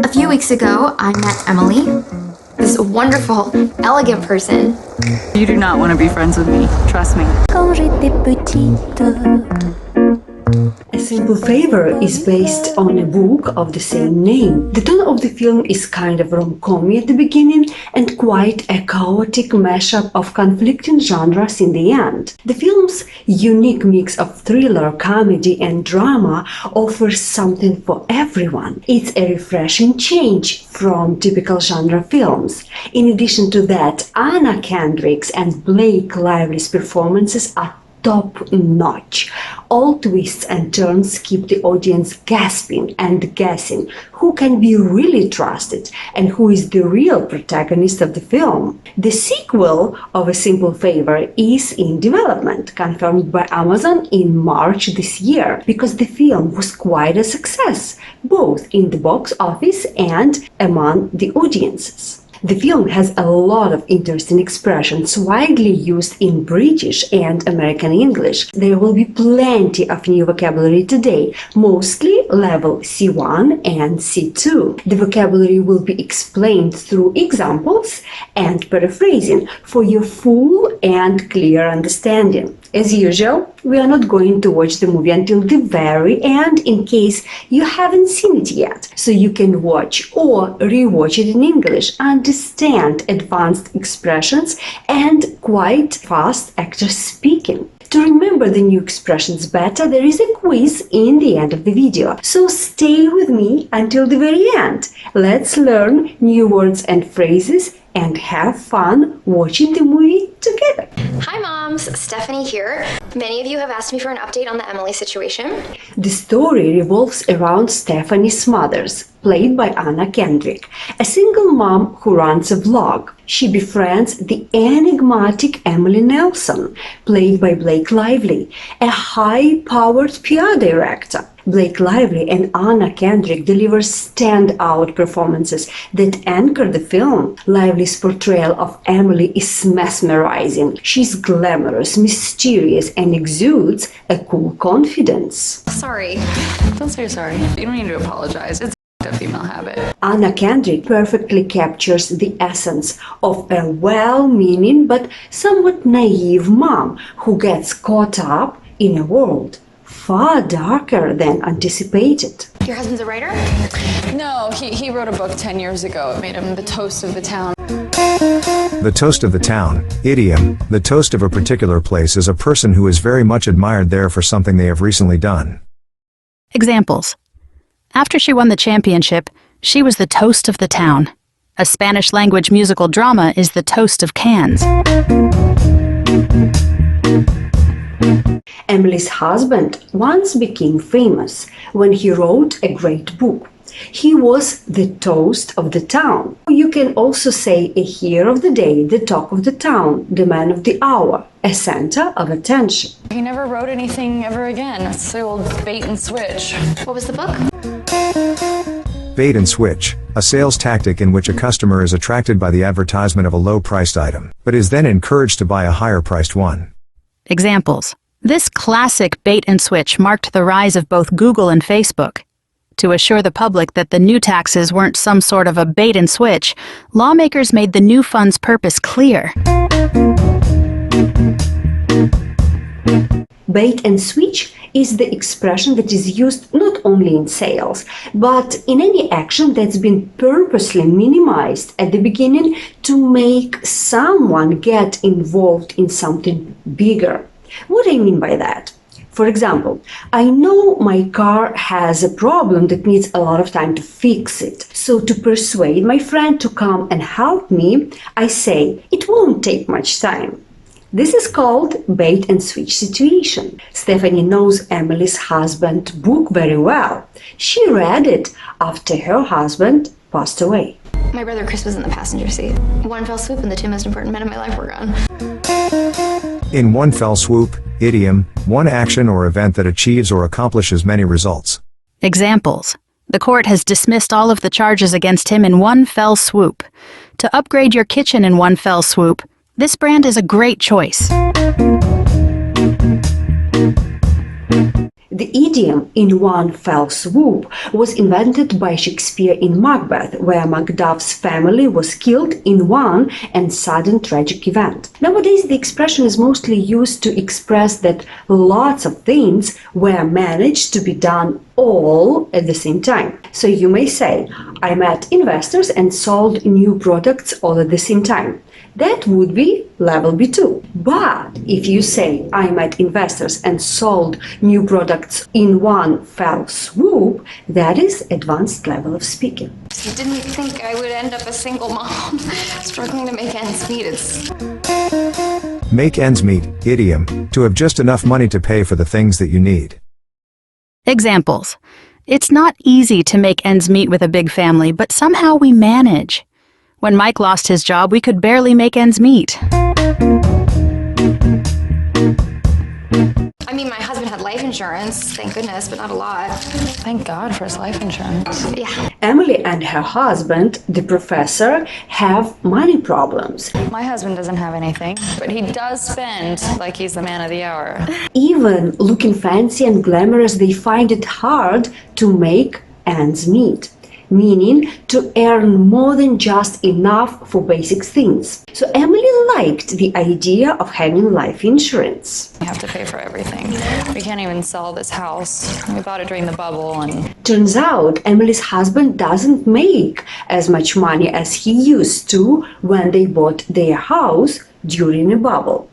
A few weeks ago, I met Emily, this wonderful, elegant person. You do not want to be friends with me, trust me. Quand j'étais petite. A Simple Favor is based on a book of the same name. The tone of the film is kind of rom-com at the beginning and quite a chaotic mashup of conflicting genres in the end. The film's unique mix of thriller, comedy and drama offers something for everyone. It's a refreshing change from typical genre films. In addition to that, Anna Kendrick's and Blake Lively's performances are top-notch. All twists and turns keep the audience gasping and guessing who can be really trusted and who is the real protagonist of the film. The sequel of A Simple Favor is in development, confirmed by Amazon in March this year, because the film was quite a success, both in the box office and among the audiences. The film has a lot of interesting expressions widely used in British and American English. There will be plenty of new vocabulary today, mostly level C1 and C2. The vocabulary will be explained through examples and paraphrasing for your full and clear understanding. As usual, we are not going to watch the movie until the very end in case you haven't seen it yet, so you can watch or rewatch it in English, understand advanced expressions and quite fast actors speaking. To remember the new expressions better, there is a quiz in the end of the video, so stay with me until the very end. Let's learn new words and phrases and have fun watching the movie together. Hi moms, Stephanie here. Many of you have asked me for an update on the Emily situation. The story revolves around Stephanie Smothers, played by Anna Kendrick, a single mom who runs a vlog. She befriends the enigmatic Emily Nelson, played by Blake Lively, a high-powered PR director. Blake Lively and Anna Kendrick deliver standout performances that anchor the film. Lively's portrayal of Emily is mesmerizing. She's glamorous, mysterious, and exudes a cool confidence. Sorry. Don't say sorry. You don't need to apologize. It's a female habit. Anna Kendrick perfectly captures the essence of a well-meaning but somewhat naive mom who gets caught up in a world far darker than anticipated. Your husband's a writer? No, he wrote a book 10 years ago. It made him the toast of the town. The toast of the town, idiom, the toast of a particular place is a person who is very much admired there for something they have recently done. Examples. After she won the championship, she was the toast of the town. A Spanish-language musical drama is the toast of Cannes. Emily's husband once became famous when he wrote a great book. He was the toast of the town. You can also say a hero of the day, the talk of the town, the man of the hour, a center of attention. He never wrote anything ever again. It's the old bait and switch. What was the book? Bait and switch, a sales tactic in which a customer is attracted by the advertisement of a low-priced item, but is then encouraged to buy a higher-priced one. Examples. This classic bait and switch marked the rise of both Google and Facebook. To assure the public that the new taxes weren't some sort of a bait and switch, lawmakers made the new fund's purpose clear. Bait and switch is the expression that is used not only in sales, but in any action that's been purposely minimized at the beginning to make someone get involved in something bigger. What do I mean by that? For example, I know my car has a problem that needs a lot of time to fix it. So to persuade my friend to come and help me, I say, it won't take much time. This is called bait and switch situation. Stephanie knows Emily's husband's book very well. She read it after her husband passed away. My brother Chris was in the passenger seat. One fell swoop and the two most important men in my life were gone. In one fell swoop, idiom, one action or event that achieves or accomplishes many results. Examples. The court has dismissed all of the charges against him in one fell swoop. To upgrade your kitchen in one fell swoop, this brand is a great choice. The idiom "in one fell swoop" was invented by Shakespeare in Macbeth, where Macduff's family was killed in one and sudden tragic event. Nowadays, the expression is mostly used to express that lots of things were managed to be done all at the same time. So you may say, I met investors and sold new products all at the same time. That would be level B2. But if you say, I met investors and sold new products in one fell swoop, that is advanced level of speaking. I didn't think I would end up a single mom, struggling to make ends meet. Make ends meet, idiom, to have just enough money to pay for the things that you need. Examples. It's not easy to make ends meet with a big family, but somehow we manage. When Mike lost his job, we could barely make ends meet. I mean, my husband had life insurance, thank goodness, but not a lot. Thank God for his life insurance. Yeah. Emily and her husband, the professor, have money problems. My husband doesn't have anything, but he does spend like he's the man of the hour. Even looking fancy and glamorous, they find it hard to make ends meet, meaning to earn more than just enough for basic things. So Emily liked the idea of having life insurance. We have to pay for everything. We can't even sell this house. We bought it during the bubble and Turns out Emily's husband doesn't make as much money as he used to when they bought their house during a bubble.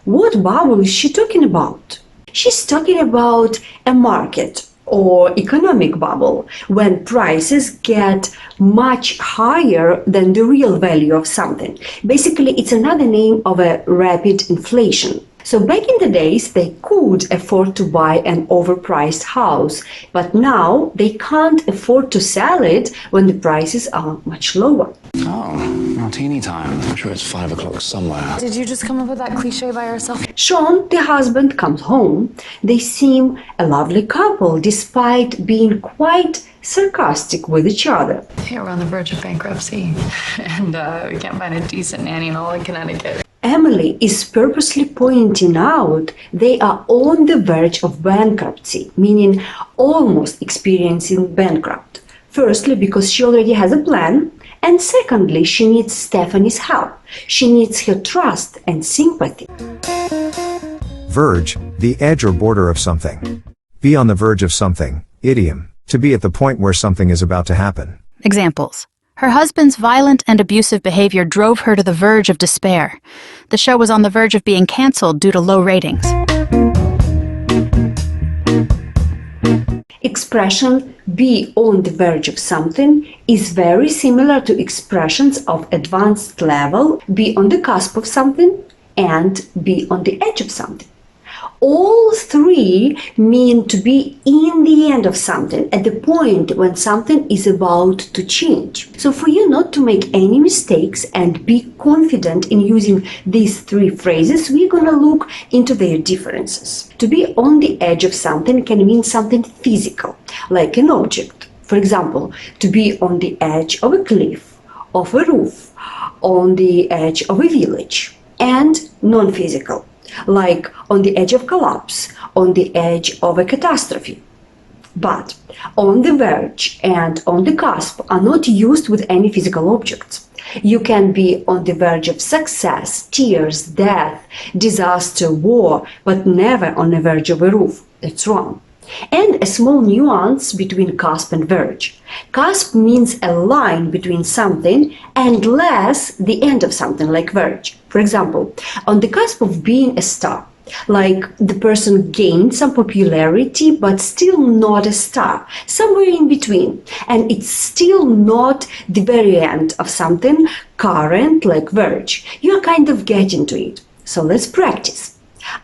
What bubble is she talking about? She's talking about a market or economic bubble, when prices get much higher than the real value of something. Basically, it's another name of a rapid inflation. So back in the days, they could afford to buy an overpriced house, but now they can't afford to sell it when the prices are much lower. Oh, martini time. I'm sure it's 5 o'clock somewhere. Did you just come up with that cliche by yourself? Sean, the husband, comes home. They seem a lovely couple despite being quite sarcastic with each other. yeah, we're on the verge of bankruptcy. And we can't find a decent nanny in all of Connecticut. Emily is purposely pointing out they are on the verge of bankruptcy, meaning almost experiencing bankrupt. Firstly, because she already has a plan, and secondly, she needs Stephanie's help. She needs her trust and sympathy. Verge, the edge or border of something. Be on the verge of something, idiom, to be at the point where something is about to happen. Examples. Her husband's violent and abusive behavior drove her to the verge of despair. The show was on the verge of being canceled due to low ratings. Expression "be on the verge of something" is very similar to expressions of advanced level "be on the cusp of something" and "be on the edge of something." All three mean to be in the end of something, at the point when something is about to change. So for you not to make any mistakes and be confident in using these three phrases, we're going to look into their differences. To be on the edge of something can mean something physical, like an object. For example, to be on the edge of a cliff, of a roof, on the edge of a village. And non-physical, like on the edge of collapse, on the edge of a catastrophe. But on the verge and on the cusp are not used with any physical objects. You can be on the verge of success, tears, death, disaster, war, but never on the verge of a roof. That's wrong. And a small nuance between cusp and verge. Cusp means a line between something and less the end of something, like verge. For example, on the cusp of being a star, like the person gained some popularity but still not a star, somewhere in between, and it's still not the very end of something current, like verge. You're kind of getting to it. So let's practice.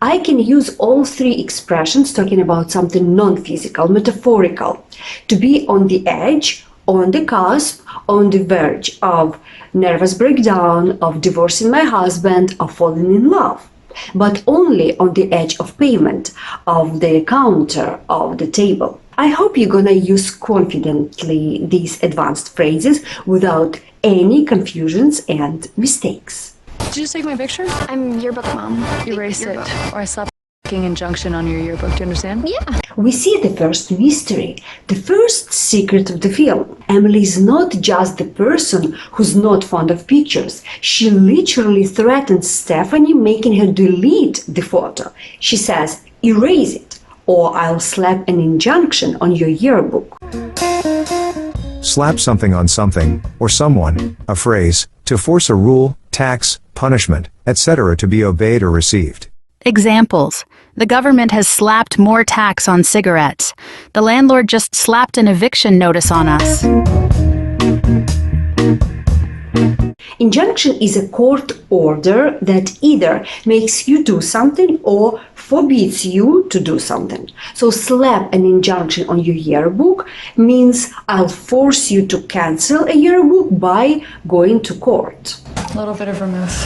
I can use all three expressions talking about something non-physical, metaphorical. To be on the edge, on the cusp, on the verge of nervous breakdown, of divorcing my husband, of falling in love. But only on the edge of payment, of the counter, of the table. I hope you're gonna use confidently these advanced phrases without any confusions and mistakes. Did you just take my picture? I'm your book mom. Erase it, or I slap injunction on your yearbook, do you understand? Yeah. We see the first mystery, the first secret of the film. Emily is not just the person who's not fond of pictures. She literally threatens Stephanie, making her delete the photo. She says, "Erase it, or I'll slap an injunction on your yearbook." Slap something on something, or someone, a phrase, to force a rule, tax, punishment, etc. to be obeyed or received. Examples. The government has slapped more tax on cigarettes. The landlord just slapped an eviction notice on us. Injunction is a court order that either makes you do something or forbids you to do something. So slap an injunction on your yearbook means I'll force you to cancel a yearbook by going to court. A little bit of vermouth.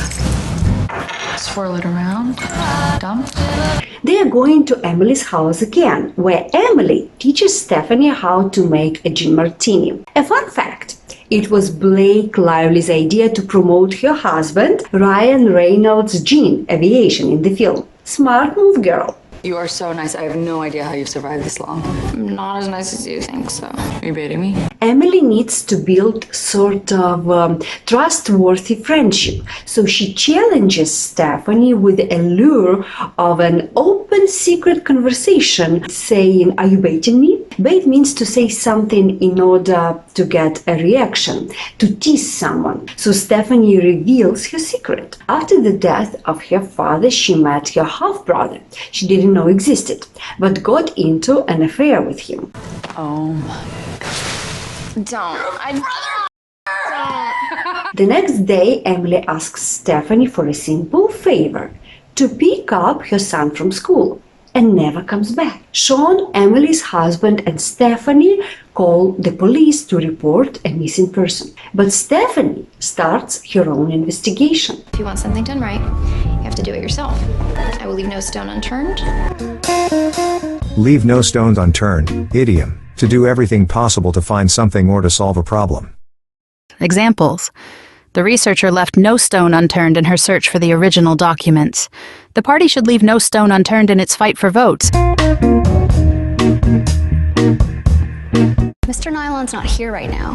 Swirl it around. Dump. They are going to Emily's house again, where Emily teaches Stephanie how to make a gin martini. A fun fact. It was Blake Lively's idea to promote her husband, Ryan Rannells' gin aviation in the film. Smart move, girl. You are so nice. I have no idea how you've survived this long. I'm not as nice as you think so. Are you baiting me? Emily needs to build sort of trustworthy friendship, so she challenges Stephanie with the allure of an open secret conversation, saying, "Are you baiting me?" Bait means to say something in order to get a reaction, to tease someone. So Stephanie reveals her secret. After the death of her father, she met her half-brother. She didn't know existed, but got into an affair with him. Oh my. Don't. The next day, Emily asks Stephanie for a simple favor, to pick up her son from school, and never comes back. Sean, Emily's husband, and Stephanie call the police to report a missing person. But Stephanie starts her own investigation. If you want something done right, you have to do it yourself. I will leave no stone unturned. Leave no stones unturned, idiom, to do everything possible to find something or to solve a problem. Examples. The researcher left no stone unturned in her search for the original documents. The party should leave no stone unturned in its fight for votes. Mr. Nylon's not here right now.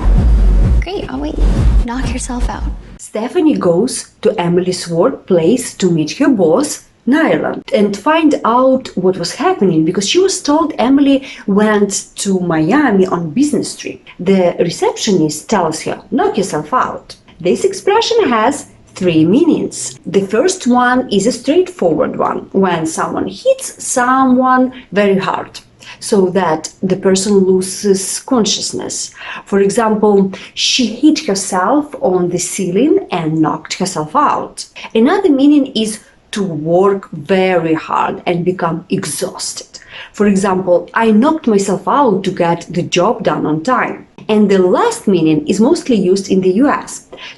Great, I'll wait. Knock yourself out. Stephanie goes to Emily's workplace to meet her boss, Nylon, and find out what was happening because she was told Emily went to Miami on business trip. The receptionist tells her, "Knock yourself out." This expression has three meanings. The first one is a straightforward one, when someone hits someone very hard, so that the person loses consciousness. For example, she hit herself on the ceiling and knocked herself out. Another meaning is to work very hard and become exhausted. For example, I knocked myself out to get the job done on time. And the last meaning is mostly used in the US,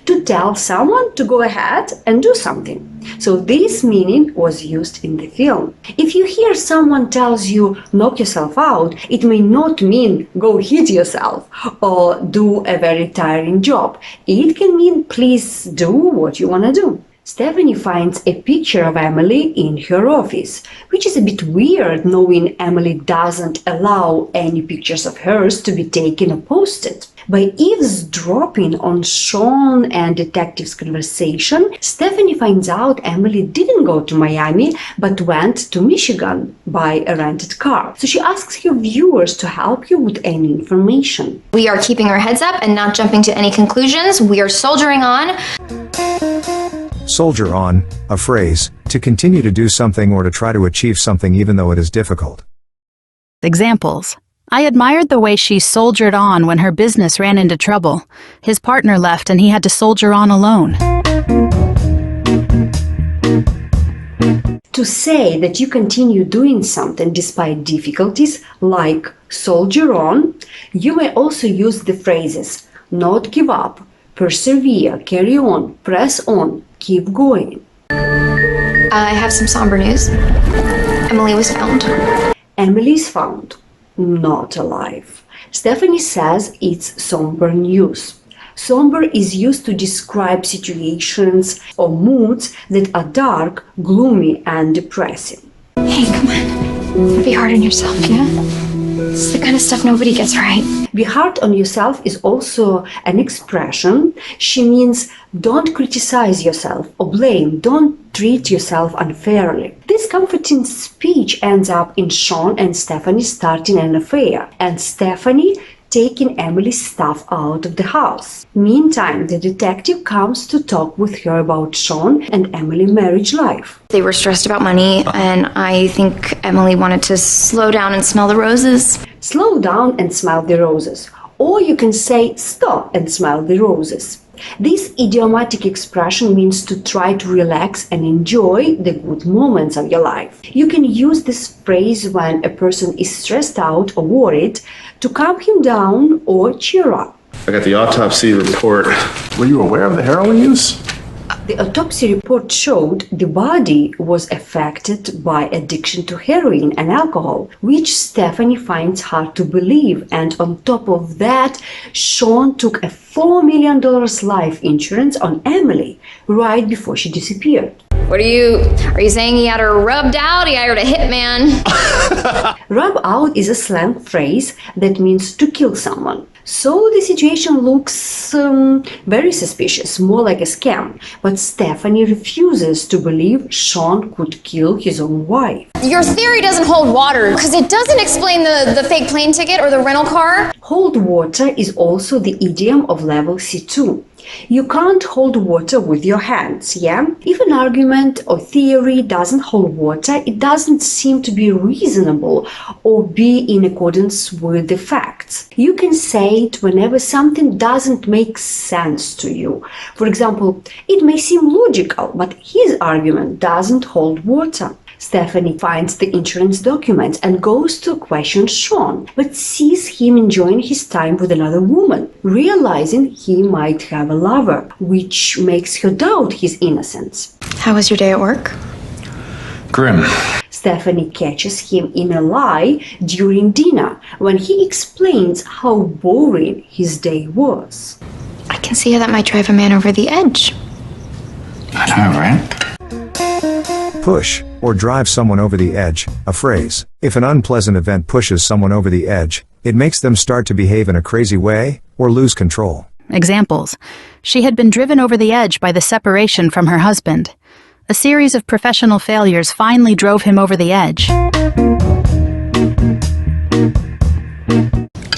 to tell someone to go ahead and do something. So this meaning was used in the film. If you hear someone tells you knock yourself out, it may not mean go hit yourself or do a very tiring job. It can mean please do what you want to do. Stephanie finds a picture of Emily in her office, which is a bit weird knowing Emily doesn't allow any pictures of hers to be taken or posted. By eavesdropping on Sean and Detective's conversation, Stephanie finds out Emily didn't go to Miami but went to Michigan by a rented car. So she asks her viewers to help her with any information. We are keeping our heads up and not jumping to any conclusions. We are soldiering on. Soldier on, a phrase, to continue to do something or to try to achieve something even though it is difficult. Examples. I admired the way she soldiered on when her business ran into trouble. His partner left and he had to soldier on alone. To say that you continue doing something despite difficulties, like soldier on, you may also use the phrases not give up, persevere, carry on, press on, keep going. I have some somber news. Emily was found. Emily is found, not alive. Stephanie says it's somber news. Somber is used to describe situations or moods that are dark, gloomy, and depressing. Hey, come on. Don't be hard on yourself, yeah? This is the kind of stuff nobody gets right. Be hard on yourself is also an expression. She means don't criticize yourself or blame, don't treat yourself unfairly. This comforting speech ends up in Sean and Stephanie starting an affair, and Stephanie taking Emily's stuff out of the house. Meantime, the detective comes to talk with her about Sean and Emily's marriage life. They were stressed about money, and I think Emily wanted to slow down and smell the roses. Slow down and smell the roses. Or you can say stop and smell the roses. This idiomatic expression means to try to relax and enjoy the good moments of your life. You can use this phrase when a person is stressed out or worried to calm him down or cheer up. I got the autopsy report. Were you aware of the heroin use? The autopsy report showed the body was affected by addiction to heroin and alcohol, which Stephanie finds hard to believe. And on top of that, Sean took a $4 million life insurance on Emily right before she disappeared. Are you saying he had her rubbed out? He hired a hitman? Rub out is a slang phrase that means to kill someone. So the situation looks very suspicious, more like a scam. But Stephanie refuses to believe Sean could kill his own wife. Your theory doesn't hold water because it doesn't explain the fake plane ticket or the rental car. Hold water is also the idiom of level C2. You can't hold water with your hands, yeah? If an argument or theory doesn't hold water, it doesn't seem to be reasonable or be in accordance with the facts. You can say it whenever something doesn't make sense to you. For example, it may seem logical, but his argument doesn't hold water. Stephanie finds the insurance documents and goes to question Sean, but sees him enjoying his time with another woman, realizing he might have a lover, which makes her doubt his innocence. How was your day at work? Grim. Stephanie catches him in a lie during dinner when he explains how boring his day was. I can see how that might drive a man over the edge. I know, right? Push, or drive someone over the edge, a phrase. If an unpleasant event pushes someone over the edge, it makes them start to behave in a crazy way, or lose control. Examples. She had been driven over the edge by the separation from her husband. A series of professional failures finally drove him over the edge. I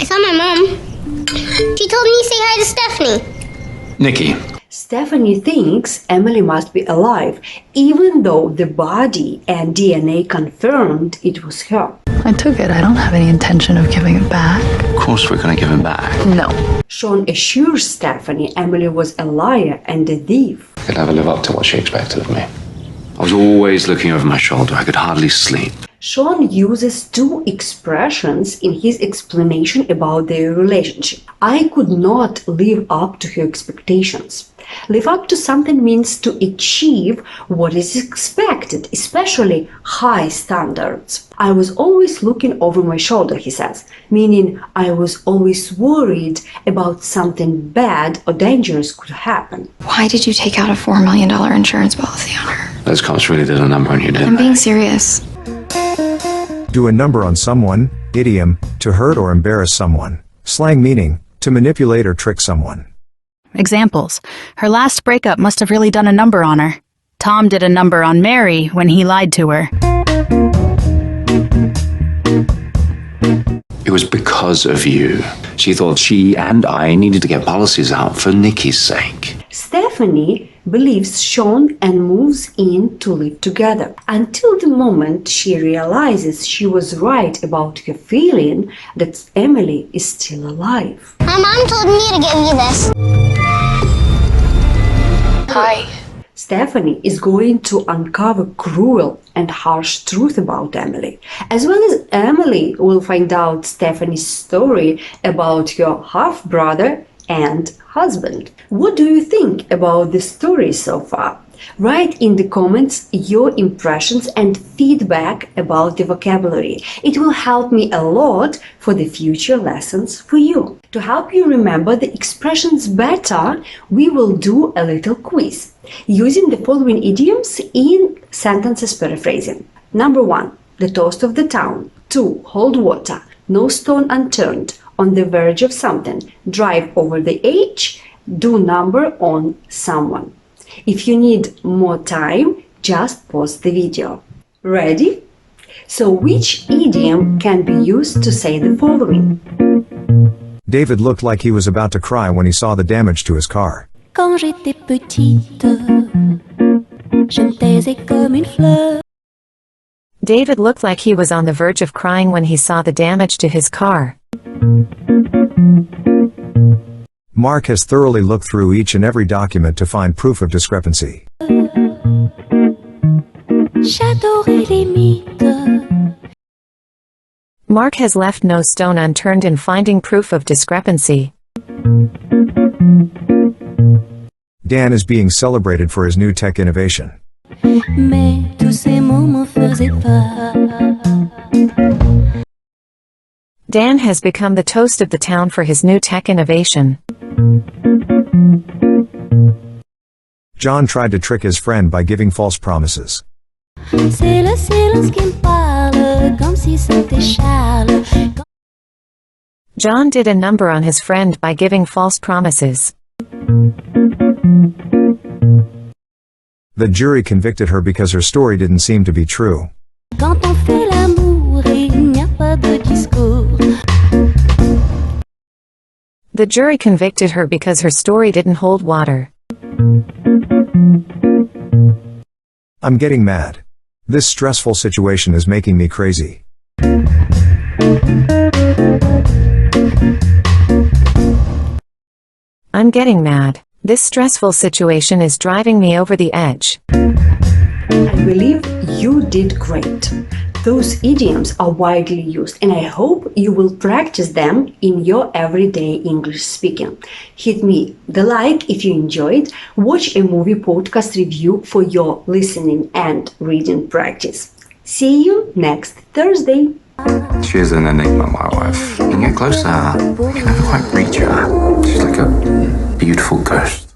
saw my mom. She told me to say hi to Stephanie. Nikki. Stephanie thinks Emily must be alive, even though the body and DNA confirmed it was her. I took it. I don't have any intention of giving it back. Of course we're gonna give him back. No. Sean assures Stephanie Emily was a liar and a thief. I could never live up to what she expected of me. I was always looking over my shoulder. I could hardly sleep. Sean uses two expressions in his explanation about their relationship. I could not live up to her expectations. Live up to something means to achieve what is expected, especially high standards. I was always looking over my shoulder, he says, meaning I was always worried about something bad or dangerous could happen. Why did you take out a $4 million insurance policy on her? Those cops really did a number on you, didn't I'm they? being serious. Do a number on someone, idiom, to hurt or embarrass someone. Slang meaning, to manipulate or trick someone. Examples. Her last breakup must have really done a number on her. Tom did a number on Mary when he lied to her. It was because of you. She thought she and I needed to get policies out for Nikki's sake. Stephanie believes Sean and moves in to live together until the moment she realizes she was right about her feeling that Emily is still alive. My mom told me to give you this. Hi. Stephanie is going to uncover cruel and harsh truth about Emily, as well as Emily will find out Stephanie's story about her half-brother and husband. What do you think about the story so far? Write in the comments your impressions and feedback about the vocabulary. It will help me a lot for the future lessons for you. To help you remember the expressions better, we will do a little quiz using the following idioms in sentences paraphrasing. Number 1. The toast of the town. 2. Hold water. No stone unturned. On the verge of something. Drive over the edge. Do number on someone. If you need more time, just pause the video. Ready? So which idiom can be used to say the following? David looked like he was about to cry when he saw the damage to his car. Quand j'étais petite, je me taisais comme une fleur. David looked like he was on the verge of crying when he saw the damage to his car. Mark has thoroughly looked through each and every document to find proof of discrepancy. J'adorais les mythes. Mark has left no stone unturned in finding proof of discrepancy. Dan is being celebrated for his new tech innovation. Mais tous ces mots m'en faisaient peur. Dan has become the toast of the town for his new tech innovation. John tried to trick his friend by giving false promises. C'est le silence qui me parle, comme si c'était Charles. John did a number on his friend by giving false promises. The jury convicted her because her story didn't seem to be true. Quand on fait l'amour, il n'y a pas de discours. The jury convicted her because her story didn't hold water. I'm getting mad. This stressful situation is making me crazy. I'm getting mad. This stressful situation is driving me over the edge. I believe you did great. Those idioms are widely used, and I hope you will practice them in your everyday English speaking. Hit me the like if you enjoyed. Watch a movie podcast review for your listening and reading practice. See you next Thursday. She is an enigma, my wife. You can get closer. You can never quite reach her. She's like a beautiful ghost.